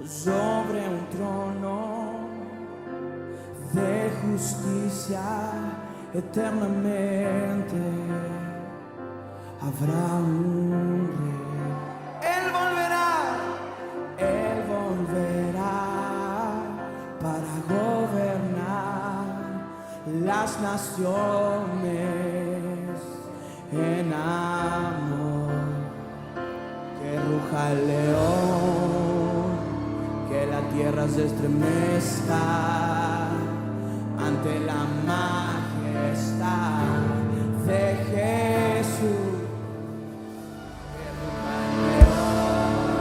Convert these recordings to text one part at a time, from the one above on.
sobre un trono de justicia eternamente habrá un rey. Él volverá para gobernar las naciones en amor. Que ruja el león, que la tierra se estremezca ante la majestad de Jesús. Que ruja el león,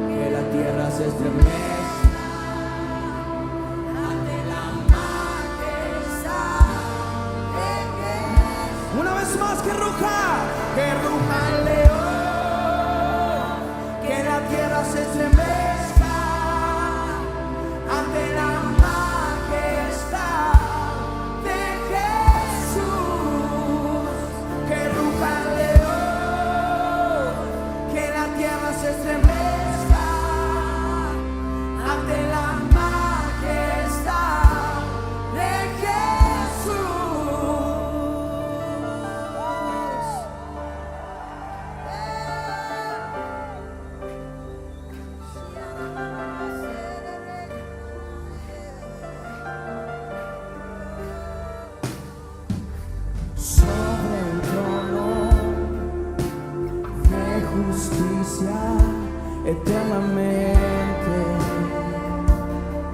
que la tierra se estremezca ante la majestad de Jesús. Una vez más, que ruja el león, que la tierra se estremezca ante la majestad de Jesús. Que ruja el león, que la tierra se estremezca ante la majestad de Jesús. Sobre un trono de justicia eternamente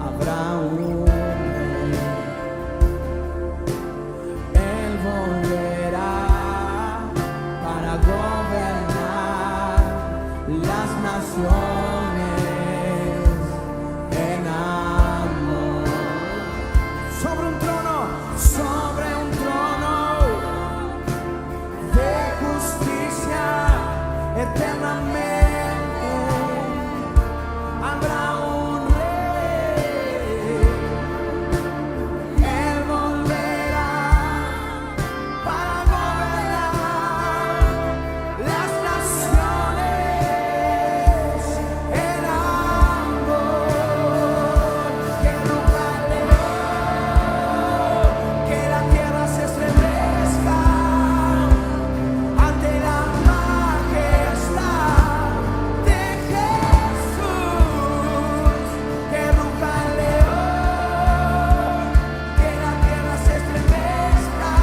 habrá un rey. Él volverá para gobernar las naciones en amor. Sobre un trono de justicia eternamente habrá un rey. Él volverá para gobernar las naciones en amor. Que ruja el león, que la tierra se estremezca ante la majestad de Jesús. Que ruja el león, que la tierra se estremezca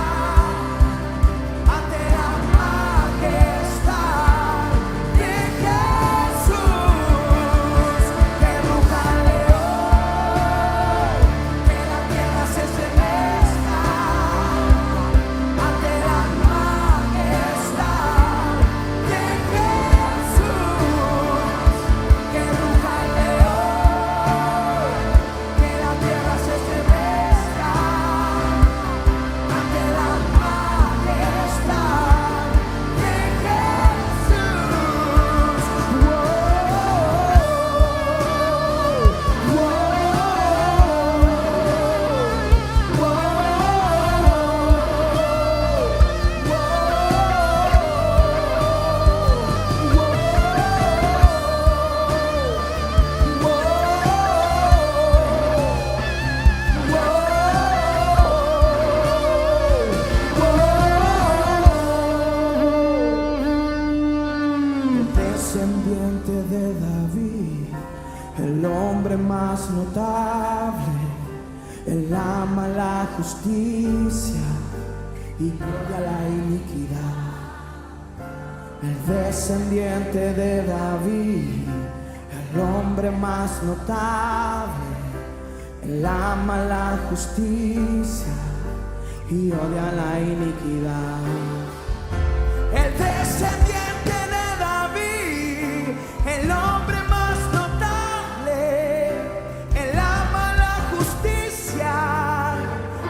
ante la majestad de Jesús. Que ruja el león, que la tierra se estremezca ante la majestad de Jesús. Que ruja el león, que la tierra se estremezca ante la majestad de descendiente de David, el hombre más notable. Él ama la justicia y odia la iniquidad. El descendiente de David, el hombre más notable. Él ama la justicia y odia la iniquidad. El descendiente de David, el hombre más notable. Él ama la justicia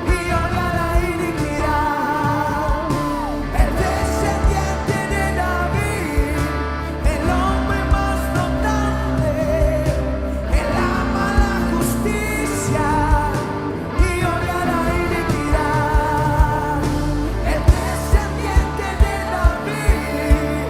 y odia la iniquidad. El descendiente de David, el hombre más notable. Él ama la justicia y odia la iniquidad. El descendiente de David,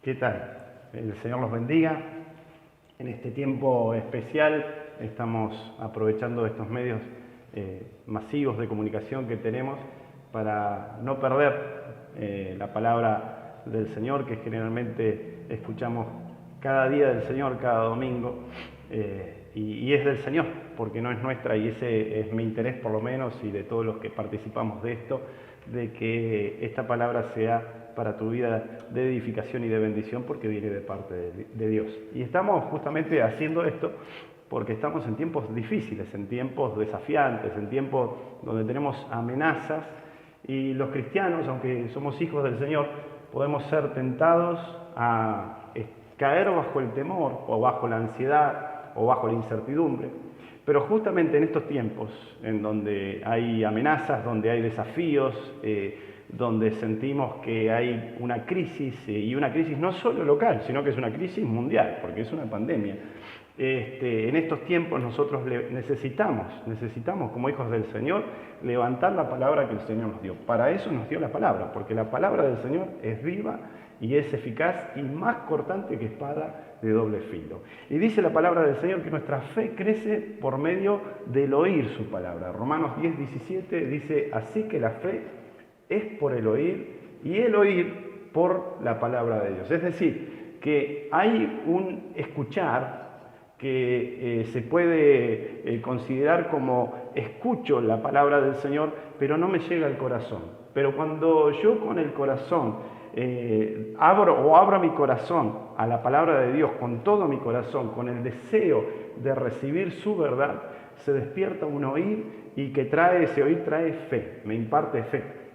¿Qué tal? El Señor los bendiga. En este tiempo especial estamos aprovechando estos medios masivos de comunicación que tenemos para no perder la palabra del Señor, que generalmente escuchamos cada día del Señor, cada domingo, y es del Señor, porque no es nuestra, y ese es mi interés por lo menos, y de todos los que participamos de esto, de que esta palabra sea para tu vida de edificación y de bendición, porque viene de parte de Dios. Y estamos justamente haciendo esto porque estamos en tiempos difíciles, en tiempos desafiantes, en tiempos donde tenemos amenazas, y los cristianos, aunque somos hijos del Señor, podemos ser tentados a caer bajo el temor, o bajo la ansiedad, o bajo la incertidumbre. Pero justamente en estos tiempos, en donde hay amenazas, donde hay desafíos, donde sentimos que hay una crisis, y una crisis no solo local, sino que es una crisis mundial, porque es una pandemia. En estos tiempos nosotros necesitamos como hijos del Señor levantar la palabra que el Señor nos dio. Para eso nos dio la palabra, porque la palabra del Señor es viva y es eficaz y más cortante que espada de doble filo. Y dice la palabra del Señor que nuestra fe crece por medio del oír su palabra. Romanos 10:17 dice: así que la fe es por el oír, y el oír por la palabra de Dios. Es decir, que hay un escuchar que se puede considerar como escucho la palabra del Señor, pero no me llega al corazón. Pero cuando yo con el corazón abro mi corazón a la palabra de Dios, con todo mi corazón, con el deseo de recibir su verdad, se despierta un oír, y que ese oír trae fe, me imparte fe.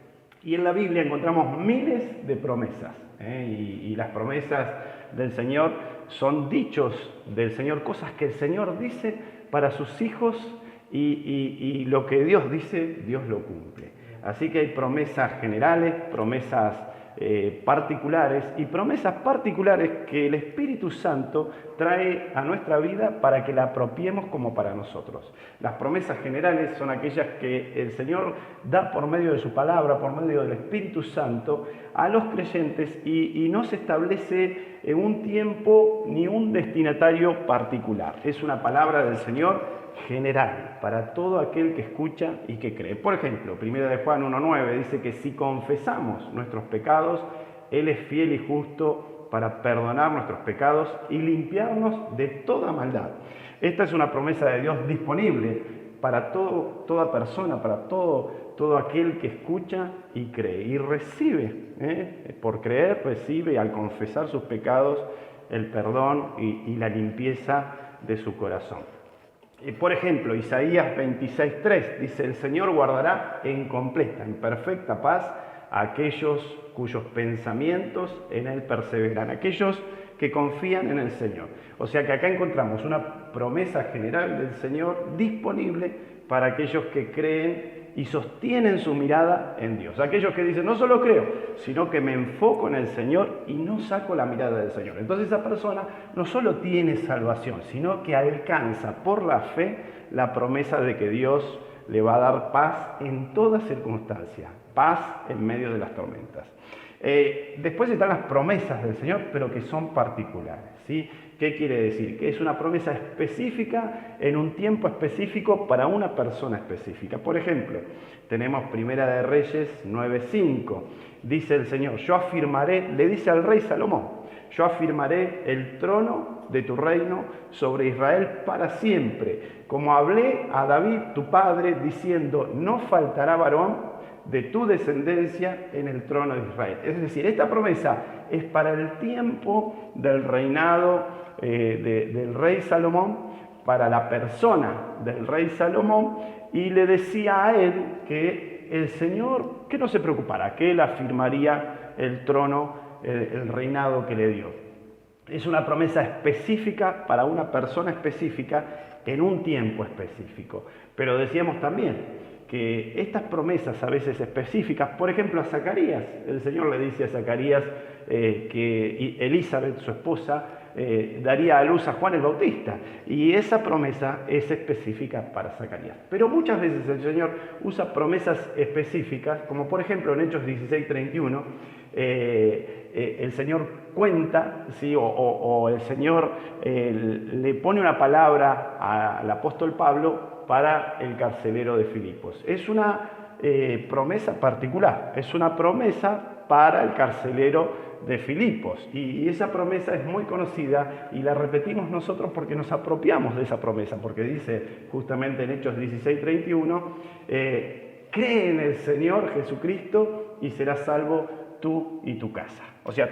Y en la Biblia encontramos miles de promesas, y las promesas del Señor son dichos del Señor, cosas que el Señor dice para sus hijos, y lo que Dios dice, Dios lo cumple. Así que hay promesas generales, promesas particulares, y promesas particulares que el Espíritu Santo trae a nuestra vida para que la apropiemos como para nosotros. Las promesas generales son aquellas que el Señor da por medio de su palabra, por medio del Espíritu Santo a los creyentes, y no se establece en un tiempo ni un destinatario particular. Es una palabra del Señor general para todo aquel que escucha y que cree. Por ejemplo, 1 de Juan 1:9 dice que si confesamos nuestros pecados, Él es fiel y justo para perdonar nuestros pecados y limpiarnos de toda maldad. Esta es una promesa de Dios disponible para toda persona, para todo aquel que escucha y cree y recibe. Por creer, recibe, al confesar sus pecados, el perdón y la limpieza de su corazón. Por ejemplo, Isaías 26:3 dice: el Señor guardará en completa, en perfecta paz a aquellos cuyos pensamientos en Él perseveran, aquellos que confían en el Señor. O sea que acá encontramos una promesa general del Señor disponible para aquellos que creen y sostienen su mirada en Dios. Aquellos que dicen: no solo creo, sino que me enfoco en el Señor y no saco la mirada del Señor. Entonces esa persona no solo tiene salvación, sino que alcanza por la fe la promesa de que Dios le va a dar paz en toda circunstancia, paz en medio de las tormentas. Después están las promesas del Señor, pero que son particulares, ¿sí? ¿Qué quiere decir? Que es una promesa específica en un tiempo específico para una persona específica. Por ejemplo, tenemos Primera de Reyes 9:5. Dice el Señor: yo afirmaré, le dice al rey Salomón, yo afirmaré el trono de tu reino sobre Israel para siempre, como hablé a David tu padre, diciendo: no faltará varón de tu descendencia en el trono de Israel. Es decir, esta promesa es para el tiempo del reinado del rey Salomón, para la persona del rey Salomón, y le decía a él que el Señor, que no se preocupara, que él afirmaría el trono, el reinado que le dio. Es una promesa específica para una persona específica en un tiempo específico. Pero decíamos también que estas promesas a veces específicas, por ejemplo a Zacarías, el Señor le dice a Zacarías que Elizabeth, su esposa, daría a luz a Juan el Bautista, y esa promesa es específica para Zacarías. Pero muchas veces el Señor usa promesas específicas, como por ejemplo en Hechos 16:31, el Señor cuenta, ¿sí? o el Señor le pone una palabra al apóstol Pablo para el carcelero de Filipos. Es una promesa particular, es una promesa para el carcelero de Filipos, y esa promesa es muy conocida y la repetimos nosotros porque nos apropiamos de esa promesa, porque dice justamente en Hechos 16:31, cree en el Señor Jesucristo y serás salvo tú y tu casa. O sea,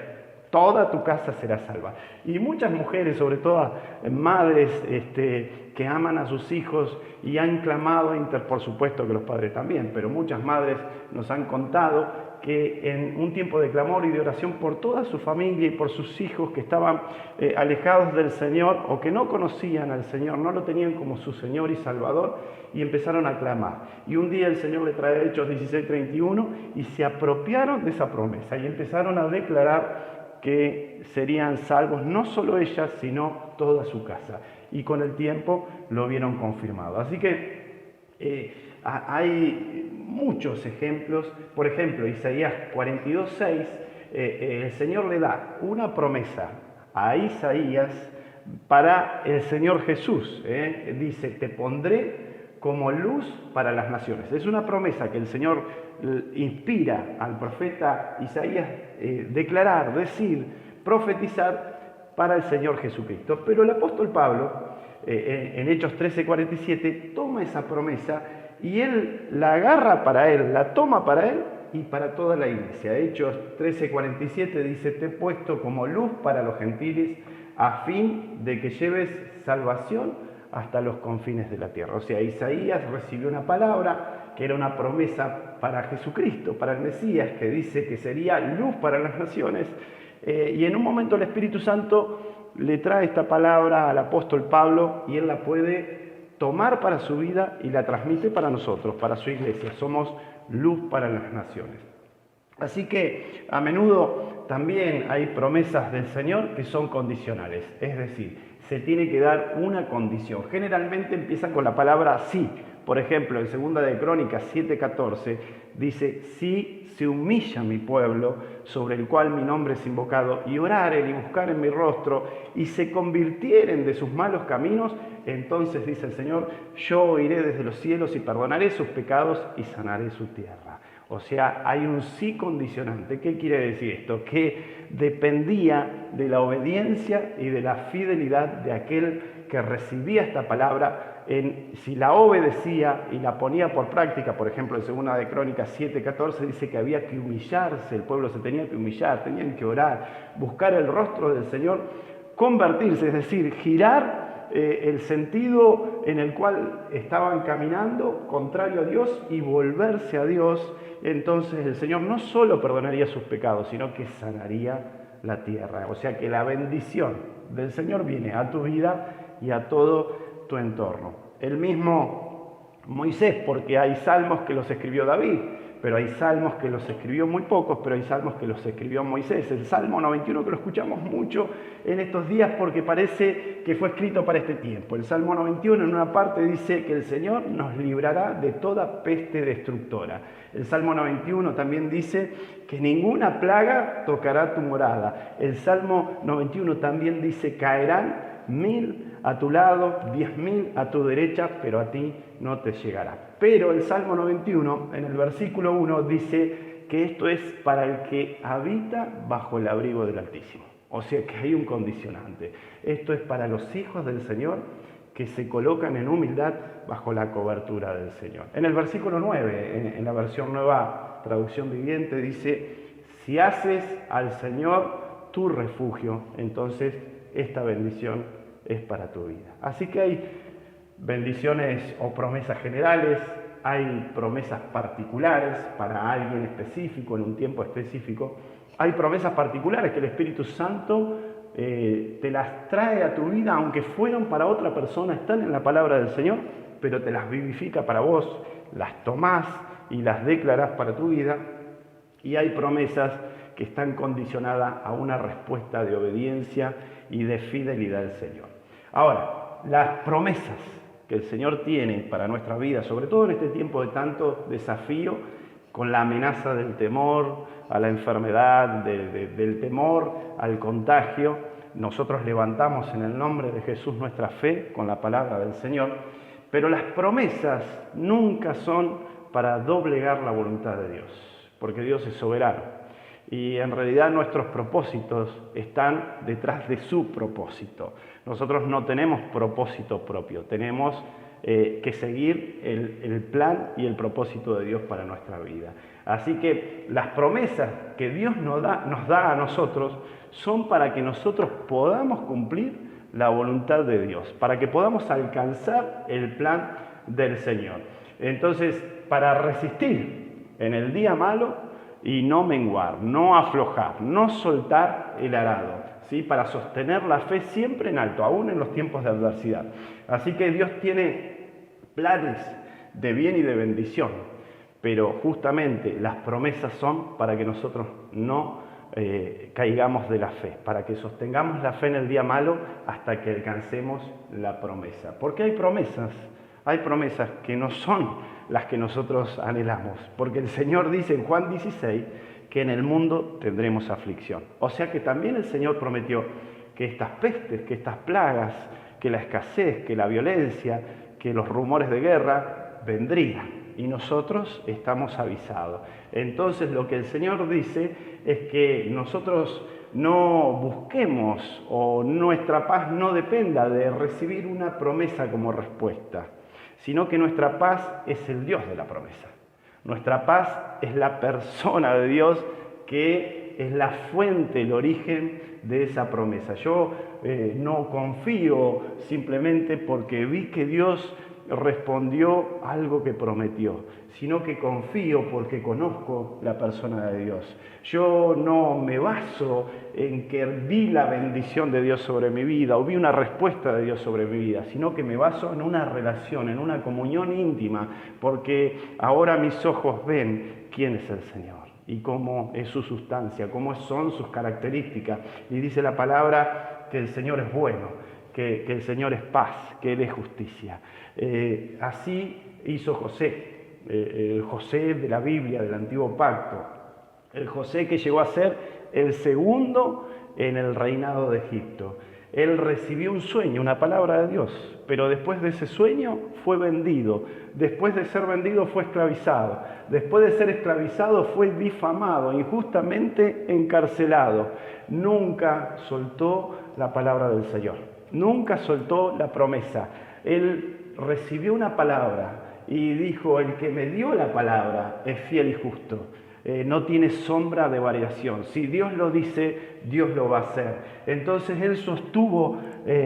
toda tu casa será salva. Y muchas mujeres, sobre todo madres que aman a sus hijos y han clamado, por supuesto que los padres también, pero muchas madres nos han contado que en un tiempo de clamor y de oración por toda su familia y por sus hijos que estaban alejados del Señor o que no conocían al Señor, no lo tenían como su Señor y Salvador, y empezaron a clamar. Y un día el Señor le trae Hechos 16:31 y se apropiaron de esa promesa y empezaron a declarar que serían salvos no solo ellas, sino toda su casa. Y con el tiempo lo vieron confirmado. Así que hay muchos ejemplos. Por ejemplo, Isaías 42:6, el Señor le da una promesa a Isaías para el Señor Jesús. Dice, te pondré como luz para las naciones. Es una promesa que el Señor inspira al profeta Isaías declarar, decir, profetizar para el Señor Jesucristo. Pero el apóstol Pablo, en Hechos 13:47, toma esa promesa y él la agarra para él, la toma para él y para toda la iglesia. Hechos 13:47 dice, te he puesto como luz para los gentiles a fin de que lleves salvación hasta los confines de la tierra. O sea, Isaías recibió una palabra que era una promesa para Jesucristo, para el Mesías, que dice que sería luz para las naciones. Y en un momento el Espíritu Santo le trae esta palabra al apóstol Pablo y él la puede tomar para su vida y la transmite para nosotros, para su iglesia. Somos luz para las naciones. Así que a menudo también hay promesas del Señor que son condicionales, es decir, se tiene que dar una condición. Generalmente empiezan con la palabra sí. Por ejemplo, en 2 de Crónicas 7:14 dice, si se humilla mi pueblo, sobre el cual mi nombre es invocado, y oraren y buscaren mi rostro, y se convirtieren de sus malos caminos, entonces, dice el Señor, yo oiré desde los cielos y perdonaré sus pecados y sanaré su tierra. O sea, hay un sí condicionante. ¿Qué quiere decir esto? Que dependía de la obediencia y de la fidelidad de aquel que recibía esta palabra. Si la obedecía y la ponía por práctica, por ejemplo, en 2 de Crónicas 7:14 dice que había que humillarse, el pueblo se tenía que humillar, tenían que orar, buscar el rostro del Señor, convertirse, es decir, girar el sentido en el cual estaban caminando contrario a Dios y volverse a Dios. Entonces el Señor no solo perdonaría sus pecados, sino que sanaría la tierra. O sea que la bendición del Señor viene a tu vida y a todo tu entorno. El mismo Moisés, porque hay salmos que los escribió David, pero hay salmos que los escribió muy pocos, pero hay salmos que los escribió Moisés. El Salmo 91 que lo escuchamos mucho en estos días porque parece que fue escrito para este tiempo. El Salmo 91 en una parte dice que el Señor nos librará de toda peste destructora. El Salmo 91 también dice que ninguna plaga tocará tu morada. El Salmo 91 también dice caerán 1000 a tu lado, 10.000 a tu derecha, pero a ti no te llegará. Pero el Salmo 91, en el versículo 1, dice que esto es para el que habita bajo el abrigo del Altísimo. O sea que hay un condicionante. Esto es para los hijos del Señor que se colocan en humildad bajo la cobertura del Señor. En el versículo 9, en la versión Nueva Traducción Viviente, dice, si haces al Señor tu refugio, entonces esta bendición es para tu vida. Así que hay bendiciones o promesas generales, hay promesas particulares para alguien específico en un tiempo específico, hay promesas particulares que el Espíritu Santo te las trae a tu vida, aunque fueron para otra persona, están en la palabra del Señor, pero te las vivifica para vos, las tomás y las declarás para tu vida. Y hay promesas que están condicionadas a una respuesta de obediencia y de fidelidad al Señor. Ahora, las promesas que el Señor tiene para nuestra vida, sobre todo en este tiempo de tanto desafío, con la amenaza del temor a la enfermedad, del temor al contagio, nosotros levantamos en el nombre de Jesús nuestra fe con la palabra del Señor, pero las promesas nunca son para doblegar la voluntad de Dios, porque Dios es soberano. Y en realidad nuestros propósitos están detrás de su propósito. Nosotros no tenemos propósito propio, tenemos que seguir el plan y el propósito de Dios para nuestra vida. Así que las promesas que Dios nos da a nosotros son para que nosotros podamos cumplir la voluntad de Dios, para que podamos alcanzar el plan del Señor. Entonces, para resistir en el día malo y no menguar, no aflojar, no soltar el arado, ¿sí? Para sostener la fe siempre en alto, aún en los tiempos de adversidad. Así que Dios tiene planes de bien y de bendición, pero justamente las promesas son para que nosotros no caigamos de la fe, para que sostengamos la fe en el día malo hasta que alcancemos la promesa. Porque hay promesas que no son las que nosotros anhelamos, porque el Señor dice en Juan 16 que en el mundo tendremos aflicción. O sea que también el Señor prometió que estas pestes, que estas plagas, que la escasez, que la violencia, que los rumores de guerra vendrían. Y nosotros estamos avisados. Entonces lo que el Señor dice es que nosotros no busquemos o nuestra paz no dependa de recibir una promesa como respuesta, sino que nuestra paz es el Dios de la promesa. Nuestra paz es la persona de Dios que es la fuente, el origen de esa promesa. Yo no confío simplemente porque vi que Dios respondió algo que prometió, sino que confío porque conozco la persona de Dios. Yo no me baso en que vi la bendición de Dios sobre mi vida o vi una respuesta de Dios sobre mi vida, sino que me baso en una relación, en una comunión íntima, porque ahora mis ojos ven quién es el Señor y cómo es su sustancia, cómo son sus características. Y dice la palabra que el Señor es bueno, que el Señor es paz, que Él es justicia. Así hizo José, el José de la Biblia, del Antiguo Pacto, el José que llegó a ser el segundo en el reinado de Egipto. Él recibió un sueño, una palabra de Dios, pero después de ese sueño fue vendido, después de ser vendido fue esclavizado, después de ser esclavizado fue difamado, injustamente encarcelado. Nunca soltó la palabra del Señor, nunca soltó la promesa. Él recibió una palabra y dijo: el que me dio la palabra es fiel y justo. No tiene sombra de variación. Si Dios lo dice, Dios lo va a hacer. Entonces él sostuvo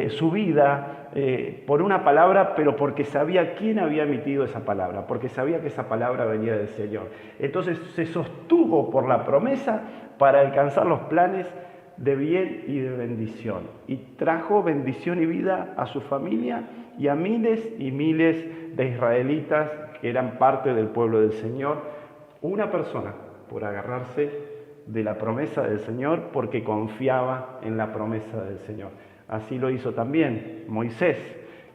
su vida por una palabra, pero porque sabía quién había emitido esa palabra, porque sabía que esa palabra venía del Señor. Entonces se sostuvo por la promesa para alcanzar los planes de bien y de bendición. Y trajo bendición y vida a su familia y a miles y miles de israelitas que eran parte del pueblo del Señor. Una persona por agarrarse de la promesa del Señor porque confiaba en la promesa del Señor. Así lo hizo también Moisés,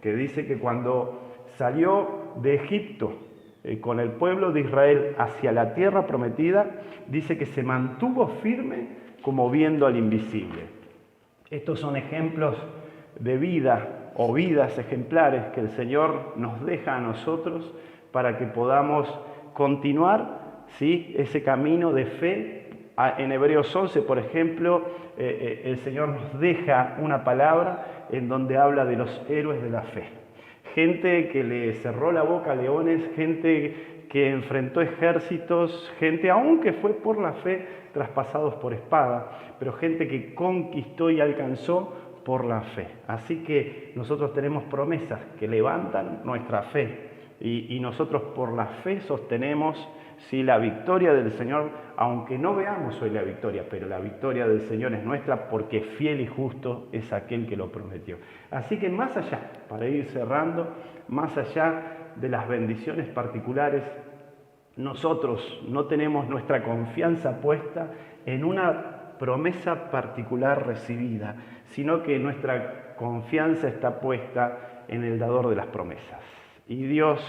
que dice que cuando salió de Egipto con el pueblo de Israel hacia la tierra prometida, dice que se mantuvo firme como viendo al invisible. Estos son ejemplos de vida o vidas ejemplares que el Señor nos deja a nosotros para que podamos continuar, ¿sí?, ese camino de fe. En Hebreos 11, por ejemplo, el Señor nos deja una palabra en donde habla de los héroes de la fe. Gente que le cerró la boca a leones, gente que enfrentó ejércitos, gente, aunque fue por la fe, traspasados por espada, pero gente que conquistó y alcanzó por la fe. Así que nosotros tenemos promesas que levantan nuestra fe y nosotros por la fe sostenemos, sí, la victoria del Señor, aunque no veamos hoy la victoria, pero la victoria del Señor es nuestra porque fiel y justo es aquel que lo prometió. Así que más allá, para ir cerrando, más allá de las bendiciones particulares, nosotros no tenemos nuestra confianza puesta en una promesa particular recibida, sino que nuestra confianza está puesta en el dador de las promesas. Y Dios,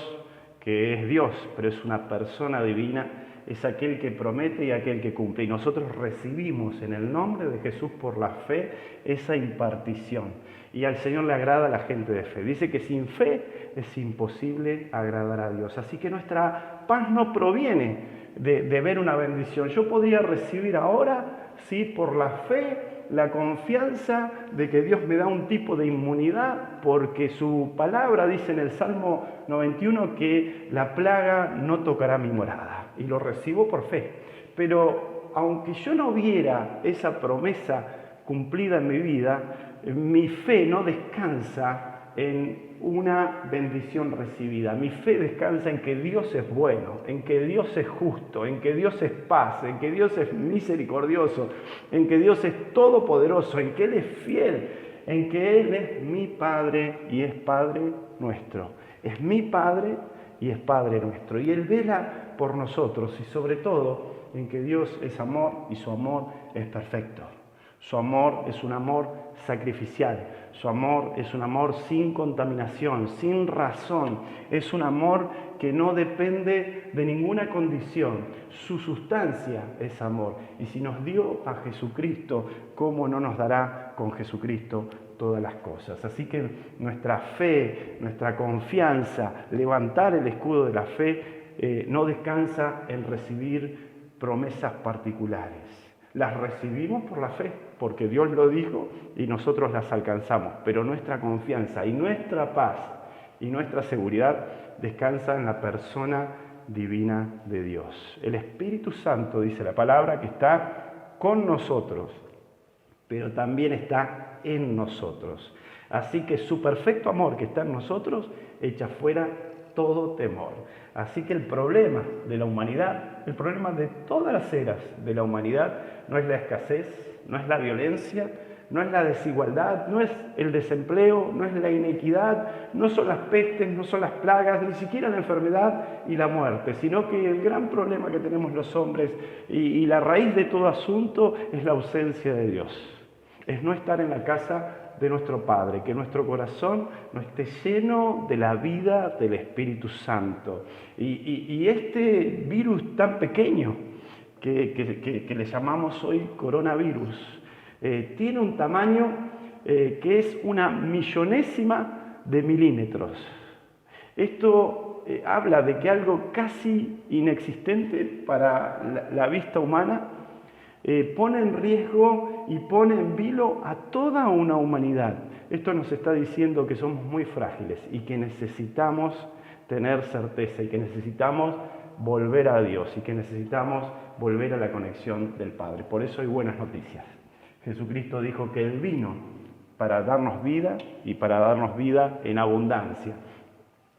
que es Dios, pero es una persona divina, es aquel que promete y aquel que cumple. Y nosotros recibimos en el nombre de Jesús por la fe esa impartición. Y al Señor le agrada a la gente de fe. Dice que sin fe es imposible agradar a Dios. Así que nuestra paz no proviene de ver una bendición. Yo podría recibir ahora, sí, por la fe, la confianza de que Dios me da un tipo de inmunidad, porque su palabra dice en el Salmo 91 que la plaga no tocará mi morada. Y lo recibo por fe. Pero aunque yo no viera esa promesa cumplida en mi vida, mi fe no descansa en una bendición recibida. Mi fe descansa en que Dios es bueno, en que Dios es justo, en que Dios es paz, en que Dios es misericordioso, en que Dios es todopoderoso, en que Él es fiel, en que Él es mi Padre y es Padre nuestro. Es mi Padre y es Padre nuestro. Y Él vela por nosotros y sobre todo en que Dios es amor y su amor es perfecto. Su amor es un amor sacrificial, su amor es un amor sin contaminación, sin razón, es un amor que no depende de ninguna condición, su sustancia es amor. Y si nos dio a Jesucristo, ¿cómo no nos dará con Jesucristo todas las cosas? Así que nuestra fe, nuestra confianza, levantar el escudo de la fe, no descansa en recibir promesas particulares. Las recibimos por la fe, porque Dios lo dijo y nosotros las alcanzamos. Pero nuestra confianza y nuestra paz y nuestra seguridad descansa en la persona divina de Dios. El Espíritu Santo, dice la palabra, que está con nosotros, pero también está en nosotros. Así que su perfecto amor que está en nosotros echa fuera todo temor. Así que el problema de la humanidad, el problema de todas las eras de la humanidad, no es la escasez, no es la violencia, no es la desigualdad, no es el desempleo, no es la inequidad, no son las pestes, no son las plagas, ni siquiera la enfermedad y la muerte, sino que el gran problema que tenemos los hombres y la raíz de todo asunto es la ausencia de Dios. Es no estar en la casa de nuestro Padre, que nuestro corazón no esté lleno de la vida del Espíritu Santo. Y este virus tan pequeño que le llamamos hoy coronavirus, tiene un tamaño que es una millonésima de milímetros. Esto habla de que algo casi inexistente para la vista humana pone en riesgo y pone en vilo a toda una humanidad. Esto nos está diciendo que somos muy frágiles y que necesitamos tener certeza y que necesitamos volver a Dios y que necesitamos volver a la conexión del Padre. Por eso hay buenas noticias. Jesucristo dijo que Él vino para darnos vida y para darnos vida en abundancia.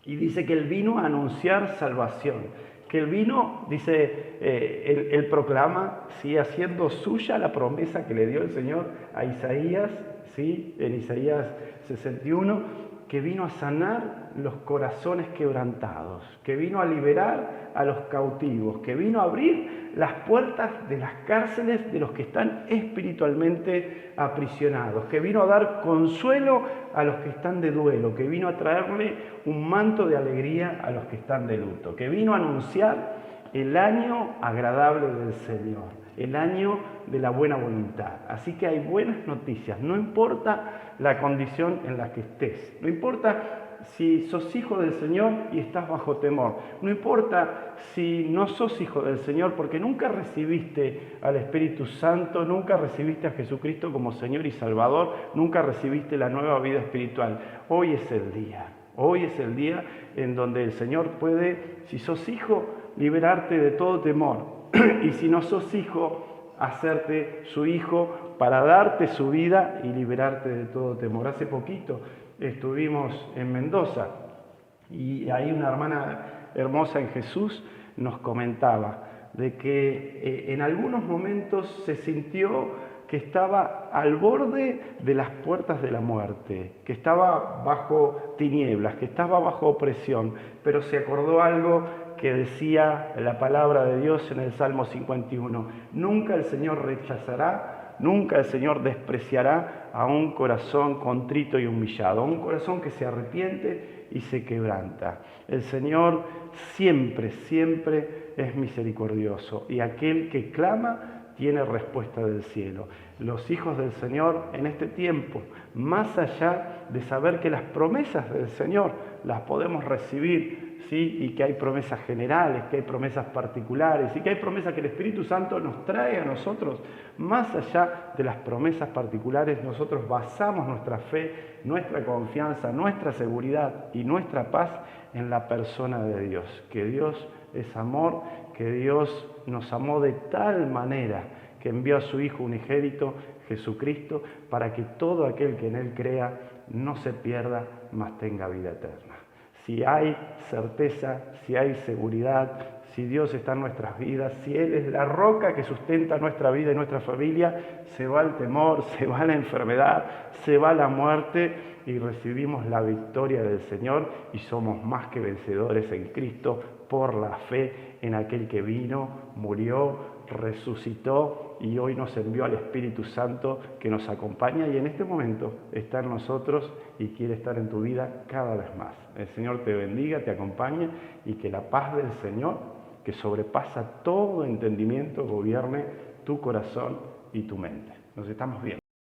Y dice que Él vino a anunciar salvación. Que Él vino, dice, él proclama, ¿sí?, haciendo suya la promesa que le dio el Señor a Isaías, ¿sí?, en Isaías 61, que vino a sanar los corazones quebrantados, que vino a liberar a los cautivos, que vino a abrir las puertas de las cárceles de los que están espiritualmente aprisionados, que vino a dar consuelo a los que están de duelo, que vino a traerle un manto de alegría a los que están de luto, que vino a anunciar el año agradable del Señor, el año de la buena voluntad. Así que hay buenas noticias, no importa la condición en la que estés, no importa si sos hijo del Señor y estás bajo temor, no importa si no sos hijo del Señor porque nunca recibiste al Espíritu Santo, nunca recibiste a Jesucristo como Señor y Salvador, nunca recibiste la nueva vida espiritual. Hoy es el día en donde el Señor puede, si sos hijo, liberarte de todo temor y si no sos hijo, hacerte su hijo para darte su vida y liberarte de todo temor. Hace poquito estuvimos en Mendoza y ahí una hermana hermosa en Jesús nos comentaba de que en algunos momentos se sintió que estaba al borde de las puertas de la muerte, que estaba bajo tinieblas, que estaba bajo opresión, pero se acordó algo que decía la palabra de Dios en el Salmo 51. Nunca el Señor rechazará, nunca el Señor despreciará a un corazón contrito y humillado, a un corazón que se arrepiente y se quebranta. El Señor siempre es misericordioso y aquel que clama tiene respuesta del cielo. Los hijos del Señor en este tiempo, más allá de saber que las promesas del Señor las podemos recibir, ¿sí? Y que hay promesas generales, que hay promesas particulares y que hay promesas que el Espíritu Santo nos trae a nosotros, más allá de las promesas particulares, nosotros basamos nuestra fe, nuestra confianza, nuestra seguridad y nuestra paz en la persona de Dios, que Dios es amor, que Dios nos amó de tal manera que envió a su Hijo unigénito, Jesucristo, para que todo aquel que en Él crea no se pierda, mas tenga vida eterna. Si hay certeza, si hay seguridad, si Dios está en nuestras vidas, si Él es la roca que sustenta nuestra vida y nuestra familia, se va el temor, se va la enfermedad, se va la muerte y recibimos la victoria del Señor y somos más que vencedores en Cristo por la fe en aquel que vino, murió, resucitó y hoy nos envió al Espíritu Santo que nos acompaña y en este momento está en nosotros y quiere estar en tu vida cada vez más. El Señor te bendiga, te acompañe y que la paz del Señor, que sobrepasa todo entendimiento, gobierne tu corazón y tu mente. Nos estamos viendo.